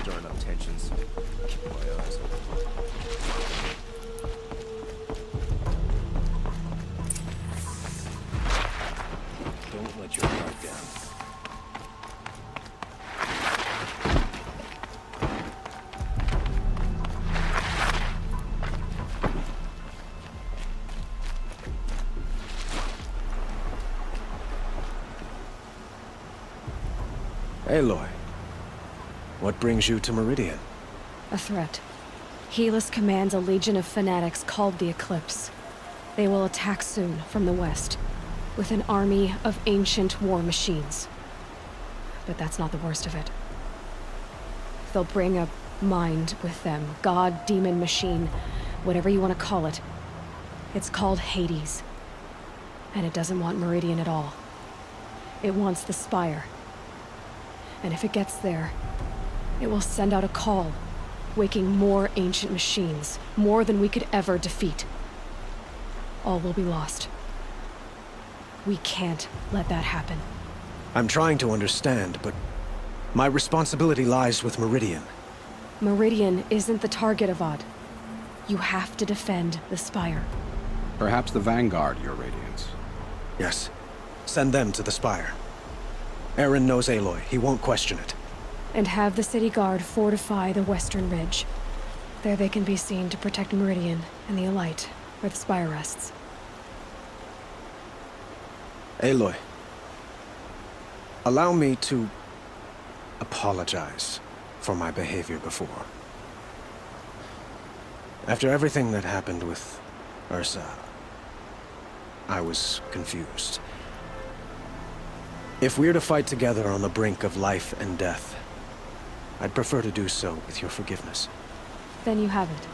Drawing up tensions. Keep my eyes open. Don't let your guard down. Aloy, what brings you to Meridian? A threat. Helis commands a legion of fanatics called the Eclipse. They will attack soon from the west, with an army of ancient war machines. But that's not the worst of it. They'll bring a mind with them, god, demon, machine, whatever you want to call it. It's called Hades. And it doesn't want Meridian at all. It wants the Spire. And if it gets there, it will send out a call, waking more ancient machines, more than we could ever defeat. All will be lost. We can't let that happen. I'm trying to understand, but my responsibility lies with Meridian. Meridian isn't the target, Avad. You have to defend the Spire. Perhaps the Vanguard, Your Radiance. Yes. Send them to the Spire. Aaron knows Aloy. He won't question it. And have the city guard fortify the western ridge. There they can be seen to protect Meridian and the Elite, where the Spire rests. Aloy, allow me to apologize for my behavior before. After everything that happened with Ursa, I was confused. If we're to fight together on the brink of life and death, I'd prefer to do so with your forgiveness. Then you have it.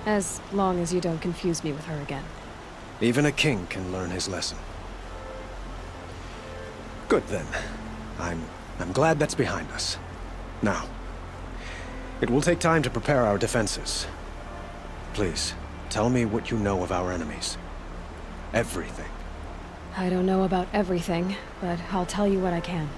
As long as you don't confuse me with her again. Even a king can learn his lesson. Good then. I'm glad that's behind us. Now, it will take time to prepare our defenses. Please, tell me what you know of our enemies. Everything. I don't know about everything, but I'll tell you what I can.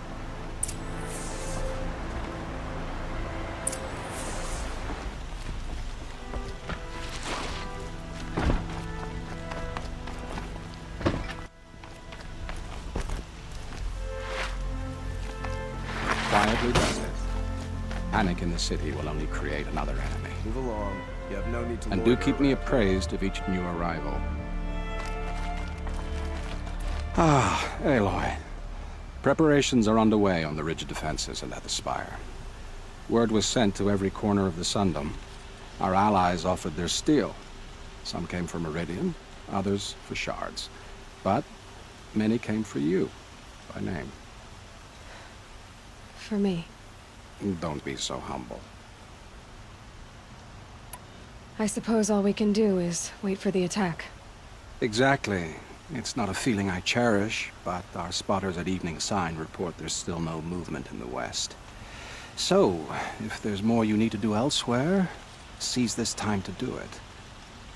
Quietly does it. Panic in the city will only create another enemy. Move along. You have no need to And do keep me appraised of each new arrival. Ah, Aloy. Preparations are underway on the ridge defenses and at the Spire. Word was sent to every corner of the Sundom. Our allies offered their steel. Some came for Meridian, others for shards. But many came for you, by name. For me. Don't be so humble. I suppose all we can do is wait for the attack. Exactly. It's not a feeling I cherish, but our spotters at Evening Sign report there's still no movement in the west. So, if there's more you need to do elsewhere, seize this time to do it.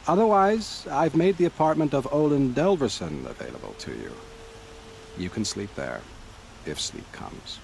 Otherwise, I've made the apartment of Olin Delverson available to you. You can sleep there, if sleep comes.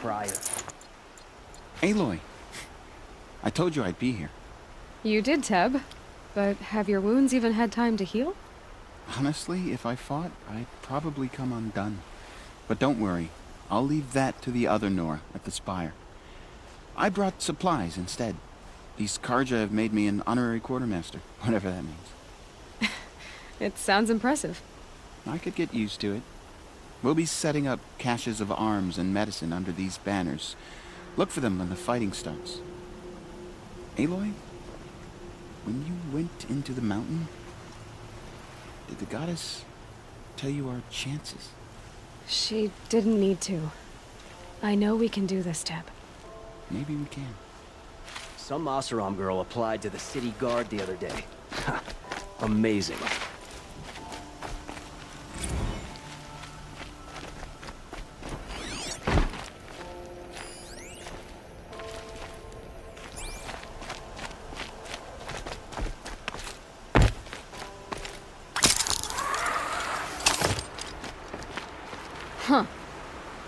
Crier. Aloy, I told you I'd be here. You did, Teb. But have your wounds even had time to heal? Honestly, if I fought, I'd probably come undone. But don't worry, I'll leave that to the other Nora at the Spire. I brought supplies instead. These Karja have made me an honorary quartermaster, whatever that means. It sounds impressive. I could get used to it. We'll be setting up caches of arms and medicine under these banners. Look for them when the fighting starts. Aloy, when you went into the mountain, did the goddess tell you our chances? She didn't need to. I know we can do this, Teb. Maybe we can. Some Oseram girl applied to the city guard the other day. Amazing. Huh.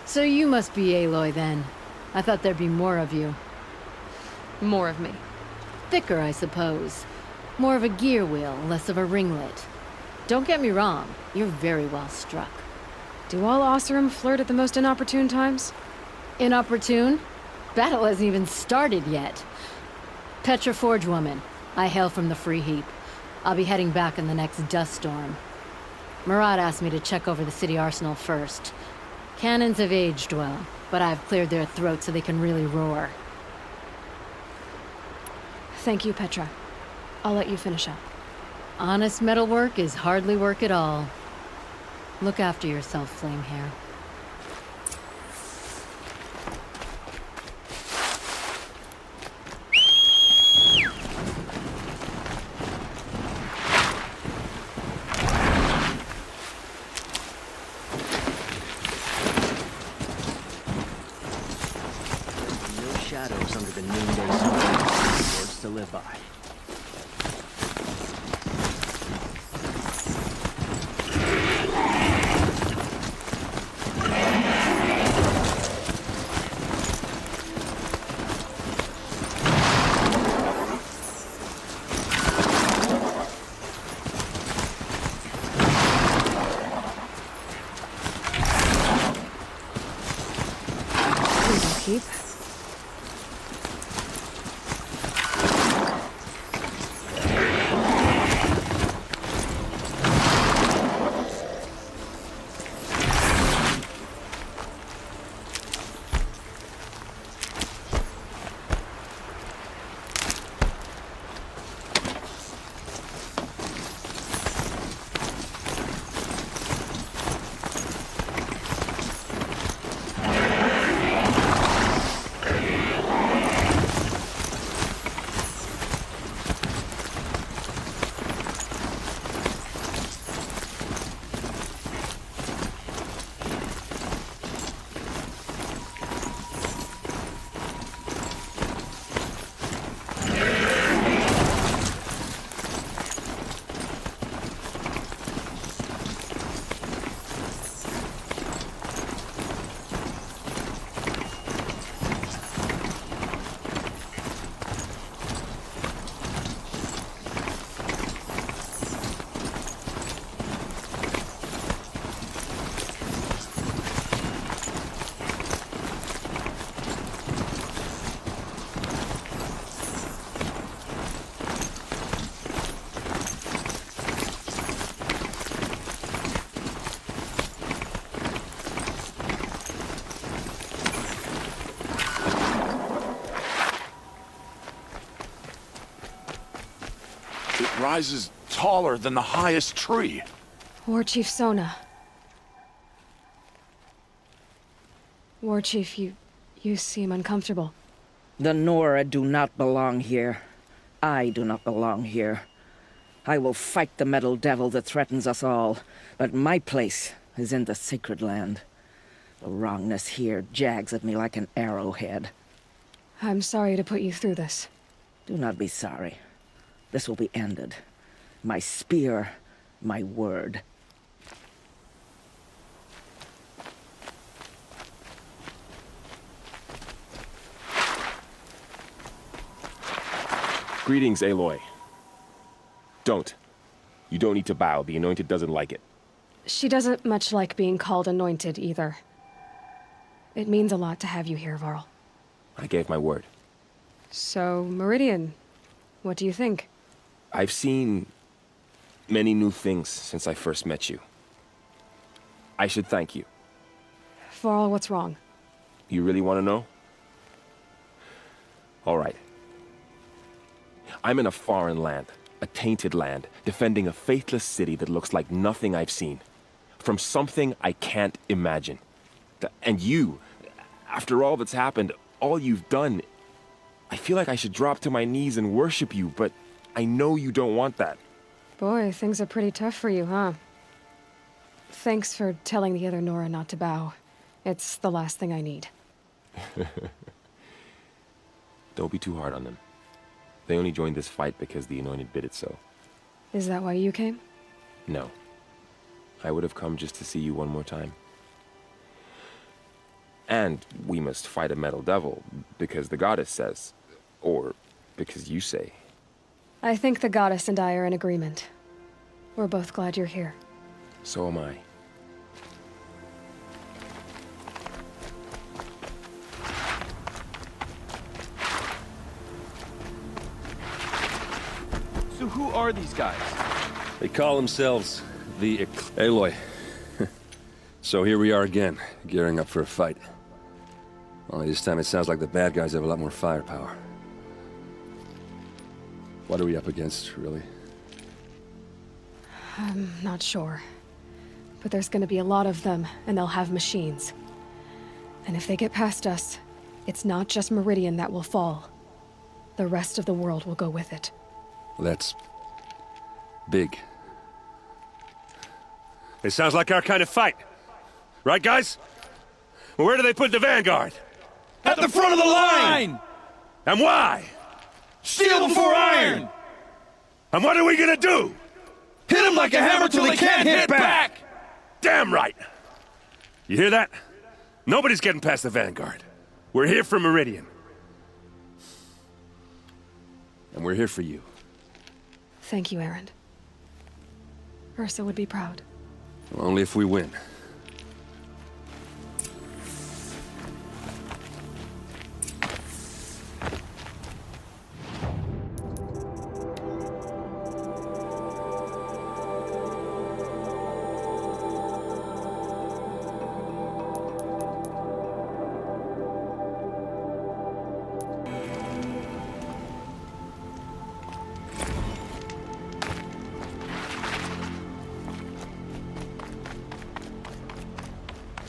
So you must be Aloy then. I thought there'd be more of you. More of me. Thicker, I suppose. More of a gear wheel, less of a ringlet. Don't get me wrong, you're very well struck. Do all Oseram flirt at the most inopportune times? Inopportune? Battle hasn't even started yet. Petra Forge woman. I hail from the Free Heap. I'll be heading back in the next dust storm. Murad asked me to check over the city arsenal first. Cannons have aged well, but I've cleared their throats so they can really roar. Thank you, Petra. I'll let you finish up. Honest metalwork is hardly work at all. Look after yourself, Flamehair. No shadows under the noonday sun. Words to live by. Keep. It rises taller than the highest tree. War Chief Sona. War Chief, you seem uncomfortable. The Nora do not belong here. I do not belong here. I will fight the metal devil that threatens us all, but my place is in the sacred land. The wrongness here jags at me like an arrowhead. I'm sorry to put you through this. Do not be sorry. This will be ended. My spear, my word. Greetings, Aloy. Don't. You don't need to bow. The Anointed doesn't like it. She doesn't much like being called anointed, either. It means a lot to have you here, Varl. I gave my word. So, Meridian, what do you think? I've seen many new things since I first met you. I should thank you Varl, what's wrong? You really want to know? All right. I'm in a foreign land, a tainted land, defending a faithless city that looks like nothing I've seen. From something I can't imagine. And you, after all that's happened, all you've done, I feel like I should drop to my knees and worship you, but I know you don't want that. Boy, things are pretty tough for you, huh? Thanks for telling the other Nora not to bow. It's the last thing I need. Don't be too hard on them. They only joined this fight because the Anointed bid it so. Is that why you came? No. I would have come just to see you one more time. And we must fight a metal devil, because the goddess says. Or because you say. I think the goddess and I are in agreement. We're both glad you're here. So am I. So who are these guys? They call themselves the Aloy. So here we are again, gearing up for a fight. Only this time it sounds like the bad guys have a lot more firepower. What are we up against, really? I'm not sure. But there's gonna be a lot of them, and they'll have machines. And if they get past us, it's not just Meridian that will fall. The rest of the world will go with it. Well, that's big. It sounds like our kind of fight. Right, guys? Well, where do they put the Vanguard? At the front of the line! And why? Steel before iron! And what are we gonna do? Hit them like a hammer till they can't hit back! Damn right! You hear that? Nobody's getting past the Vanguard. We're here for Meridian. And we're here for you. Thank you, Erend. Ursa would be proud. Well, only if we win.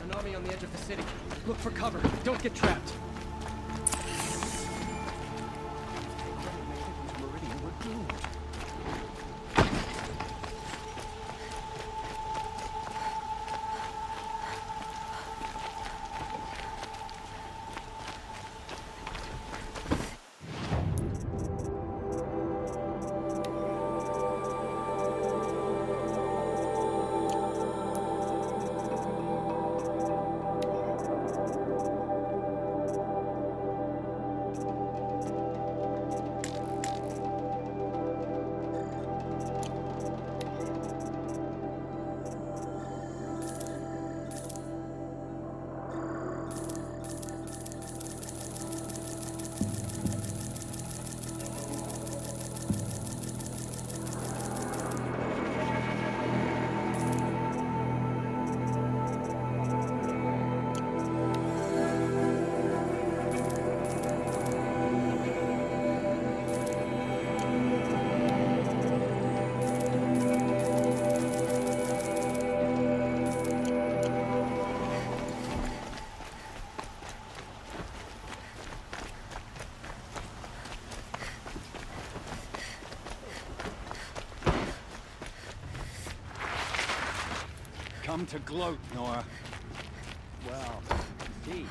An army on the edge of the city. Look for cover. Don't get trapped. Come to gloat, Nora. Well, indeed.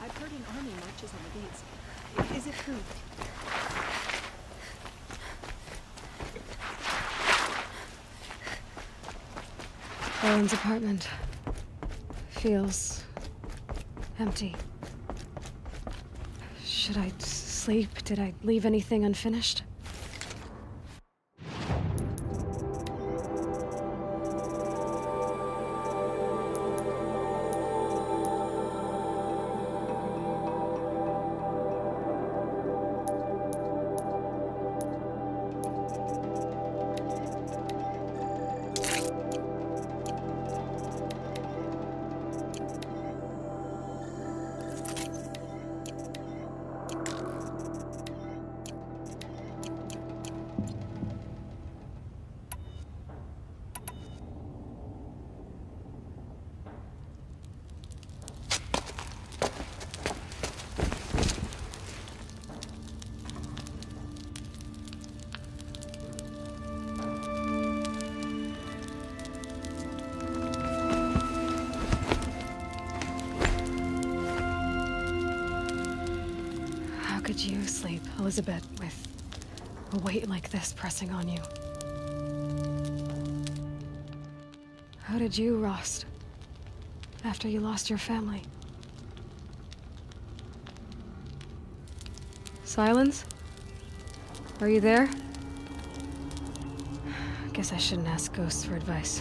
I've heard an army marches on the gates. Is it true? Owen's apartment feels empty. Should I sleep? Did I leave anything unfinished? could you sleep, Elizabeth, with a weight like this pressing on you? How did you rest after you lost your family? Silence? Are you there? Guess I shouldn't ask ghosts for advice.